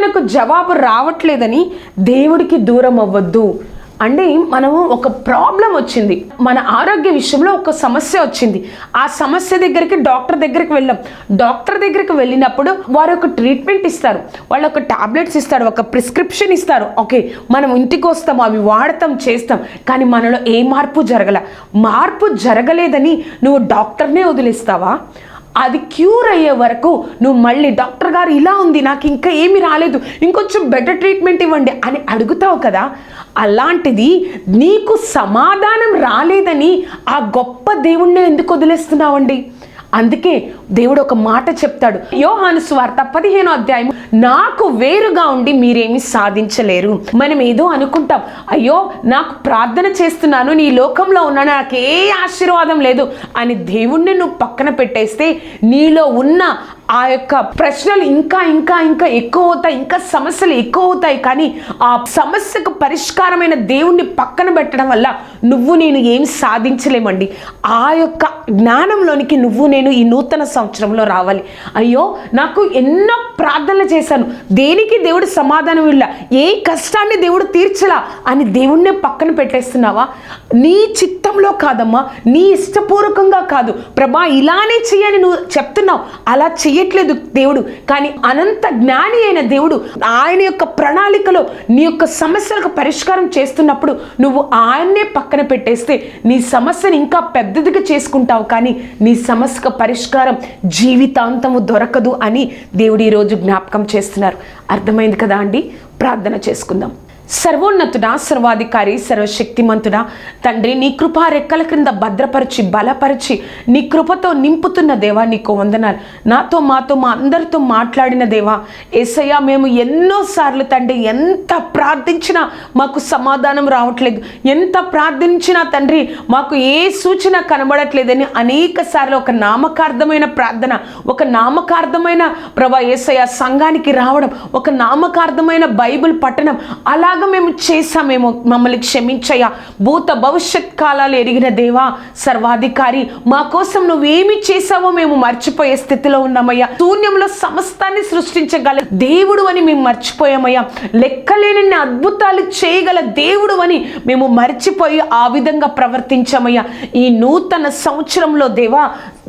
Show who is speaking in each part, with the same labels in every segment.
Speaker 1: మనకు జవాబు రావట్లేదని దేవుడికి దూరం అవ్వద్దు. అంటే మనము ఒక ప్రాబ్లం వచ్చింది, మన ఆరోగ్య విషయంలో ఒక సమస్య వచ్చింది. ఆ సమస్య దగ్గరికి డాక్టర్ దగ్గరికి వెళ్ళాం. డాక్టర్ దగ్గరికి వెళ్ళినప్పుడు వారు ఒక ట్రీట్మెంట్ ఇస్తారు, వాళ్ళు ఒక టాబ్లెట్స్ ఇస్తారు, ఒక ప్రిస్క్రిప్షన్ ఇస్తారు. ఓకే, మనం ఇంటికి వస్తాం, అవి వాడతాం, చేస్తాం. కానీ మనలో ఏ మార్పు జరగలేదని నువ్వు డాక్టర్నే వదిలేస్తావా? అది క్యూర్ అయ్యే వరకు నువ్వు మళ్ళీ డాక్టర్ గారు ఇలా ఉంది, నాకు ఇంకా ఏమీ రాలేదు, ఇంకొంచెం బెటర్ ట్రీట్మెంట్ ఇవ్వండి అని అడుగుతావు కదా. అలాంటిది నీకు సమాధానం రాలేదని ఆ గొప్ప దేవుణ్ణి ఎందుకు వదిలేస్తున్నావండి? అందుకే దేవుడు ఒక మాట చెప్తాడు, యోహాను సువార్త 15వ అధ్యాయం, నాకు వేరుగా ఉండి మీరేమి సాధించలేరు. మనం ఏదో అనుకుంటాం, అయ్యో నాకు ప్రార్థన చేస్తున్నాను, నీ లోకంలో ఉన్నాను, నాకు ఏ ఆశీర్వాదం లేదు అని దేవుణ్ణి నువ్వు పక్కన పెట్టేస్తే నీలో ఉన్న ఆ యొక్క ప్రశ్నలు ఇంకా ఇంకా ఇంకా ఎక్కువ అవుతాయి, ఇంకా సమస్యలు ఎక్కువ అవుతాయి. కానీ ఆ సమస్యకు పరిష్కారమైన దేవుణ్ణి పక్కన పెట్టడం వల్ల నువ్వు నేను ఏం సాధించలేమండి. ఆ యొక్క జ్ఞానంలోనికి నువ్వు నేను ఈ నూతన సంవత్సరంలో రావాలి. అయ్యో నాకు ఎన్నో ప్రార్థనలు చేశాను, దేనికి దేవుడు సమాధానం ఇలా, ఏ కష్టాన్ని దేవుడు తీర్చలా అని దేవుణ్ణే పక్కన పెట్టేస్తున్నావా? నీ చిత్తంలో కాదమ్మా, నీ ఇష్టపూర్వకంగా కాదు, ప్రభా ఇలానే చెయ్యని నువ్వు చెప్తున్నావు, అలా చెయ్యట్లేదు దేవుడు. కానీ అనంత జ్ఞాని అయిన దేవుడు ఆయన యొక్క ప్రణాళికలో నీ యొక్క సమస్యలకు పరిష్కారం చేస్తున్నప్పుడు నువ్వు ఆయన్నే పక్కన పెట్టేస్తే నీ సమస్యను ఇంకా పెద్దదిగా చేసుకుంటావు, కానీ నీ సమస్యకు పరిష్కారం జీవితాంతము దొరకదు అని దేవుడు ఈరోజు జ్ఞాపకం చేస్తున్నారు. అర్థమైంది కదా అండి? ప్రార్థన చేసుకుందాం. సర్వోన్నతుడా, సర్వాధికారి, సర్వశక్తిమంతుడా తండ్రి, నీ కృపా రెక్కల క్రింద భద్రపరిచి బలపరిచి నీ కృపతో నింపుతున్న దేవా నీకు వందనాలు. నాతో మాతో మా అందరితో మాట్లాడిన దేవా యేసయ్యా, మేము ఎన్నోసార్లు తండ్రి ఎంత ప్రార్థించినా మాకు సమాధానం రావట్లేదు, ఎంత ప్రార్థించినా తండ్రి మాకు ఏ సూచన కనబడట్లేదని అనేక సార్లు ఒక నామకార్థమైన ప్రార్థన, ఒక నామకార్థమైన ప్రభా యేసయ్యా సంఘానికి రావడం, ఒక నామకార్థమైన బైబిల్ పఠనం అలా మేము చేశామేమో, మమ్మల్ని క్షమించయ్యా. భూత భవిష్యత్ కాలాలు ఎరిగిన దేవా సర్వాధికారి, మా కోసం నువ్వేమి చేసావో మేము మర్చిపోయే స్థితిలో ఉన్నామయ్యా. శూన్యంలో సమస్తాన్ని సృష్టించగల దేవుడు అని మేము మర్చిపోయామయ్యా. లెక్కలేని అద్భుతాలు చేయగల దేవుడు అని మేము మర్చిపోయి ఆ విధంగా ప్రవర్తించామయ్యా. ఈ నూతన సంవత్సరంలో దేవా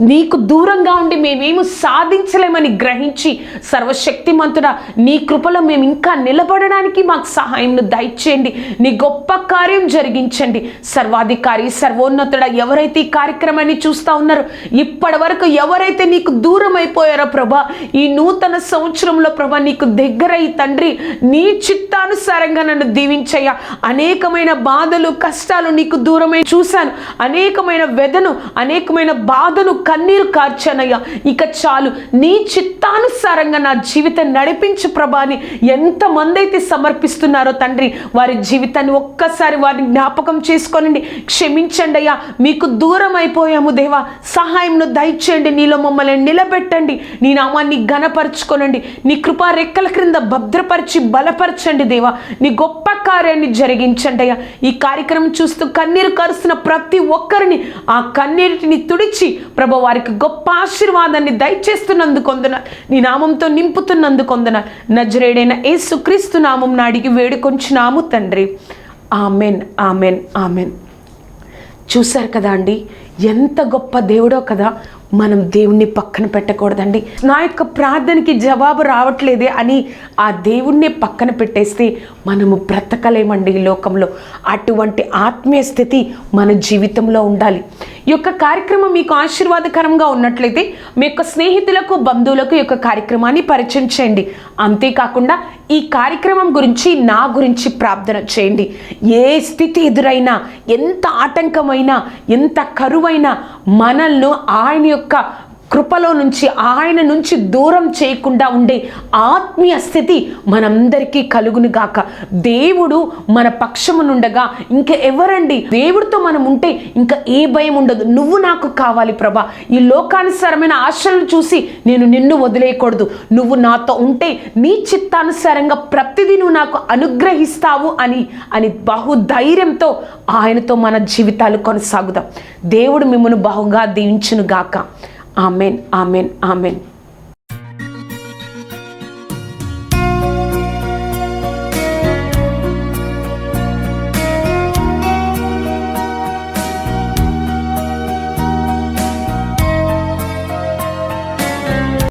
Speaker 1: నీకు దూరంగా ఉండి మేమేమి సాధించలేమని గ్రహించి సర్వశక్తిమంతుడా నీ కృపలో మేము ఇంకా నిలబడడానికి మాకు సహాయం దయచేయండి. నీ గొప్ప కార్యం జరిగించండి. సర్వాధికారి, సర్వోన్నతుడా ఎవరైతే ఈ కార్యక్రమాన్ని చూస్తూ ఉన్నారో, ఇప్పటి వరకు ఎవరైతే నీకు దూరం అయిపోయారో ప్రభా, ఈ నూతన సంవత్సరంలో ప్రభా నీకు దగ్గరై తండ్రి నీ చిత్తానుసారంగా నన్ను దీవించయ్యా. అనేకమైన బాధలు కష్టాలు నీకు దూరమై చూశాను, అనేకమైన వెదను అనేకమైన బాధను కన్నీరు కార్చానయ్యా. ఇక చాలు, నీ చిత్తానుసారంగా నా జీవితం నడిపించు ప్రభాని ఎంతమంది అయితే సమర్పిస్తున్నారో తండ్రి వారి జీవితాన్ని ఒక్కసారి వారిని జ్ఞాపకం చేసుకోనండి, క్షమించండి అయ్యా. మీకు దూరం అయిపోయాము దేవా, సహాయంను దయచేయండి, నీలో మమ్మల్ని నిలబెట్టండి, నీ నామాన్ని ఘనపరచుకోనండి, నీ కృపా రెక్కల క్రింద భద్రపరిచి బలపరచండి దేవా. నీ గొప్ప కార్యాన్ని జరిగించండి అయ్యా. ఈ కార్యక్రమం చూస్తూ కన్నీరు కరుస్తున్న ప్రతి ఒక్కరిని ఆ కన్నీటిని తుడిచి ప్రభు వారికి గొప్ప ఆశీర్వాదాన్ని దయచేస్తున్నందుకు వందనాలు, నీ నామంతో నింపుతున్నందుకు వందనాలు. నజరేయుడైన యేసుక్రీస్తు నామం అడిగి వేడుకొంచున్నాము తండ్రి. Amen, amen, amen. చూశారు కదా అండి, ఎంత గొప్ప దేవుడో కదా. మనం దేవుణ్ణి పక్కన పెట్టకూడదండి. నా యొక్క ప్రార్థనకి జవాబు రావట్లేదే అని ఆ దేవుణ్ణి పక్కన పెట్టేస్తే మనము బ్రతకలేమండి ఈ లోకంలో. అటువంటి ఆత్మీయ స్థితి మన జీవితంలో ఉండాలి. ఈ యొక్క కార్యక్రమం మీకు ఆశీర్వాదకరంగా ఉన్నట్లయితే మీ యొక్క స్నేహితులకు, బంధువులకు ఈ యొక్క కార్యక్రమాన్ని పరిచయం చేయండి. అంతేకాకుండా ఈ కార్యక్రమం గురించి, నా గురించి ప్రార్థన చేయండి. ఏ స్థితి ఎదురైనా, ఎంత ఆటంకమైనా, ఎంత కరువైనా మనల్ని ఆయన యొక్క కృపలో నుంచి, ఆయన నుంచి దూరం చేయకుండా ఉండే ఆత్మీయ స్థితి మనందరికీ కలుగును గాక. దేవుడు మన పక్షమునుండగా ఇంకా ఎవరండి? దేవుడితో మనం ఉంటే ఇంకా ఏ భయం ఉండదు. నువ్వు నాకు కావాలి ప్రభా, ఈ లోకానుసారమైన ఆశలను చూసి నేను నిన్ను వదిలేయకూడదు, నువ్వు నాతో ఉంటే నీ చిత్తానుసారంగా ప్రతిదీ నువ్వు నాకు అనుగ్రహిస్తావు అని బహుధైర్యంతో ఆయనతో మన జీవితాలు కొనసాగుదాం. దేవుడు మిమ్మల్ని బహుగా దీవించును గాక. Amen, amen, amen.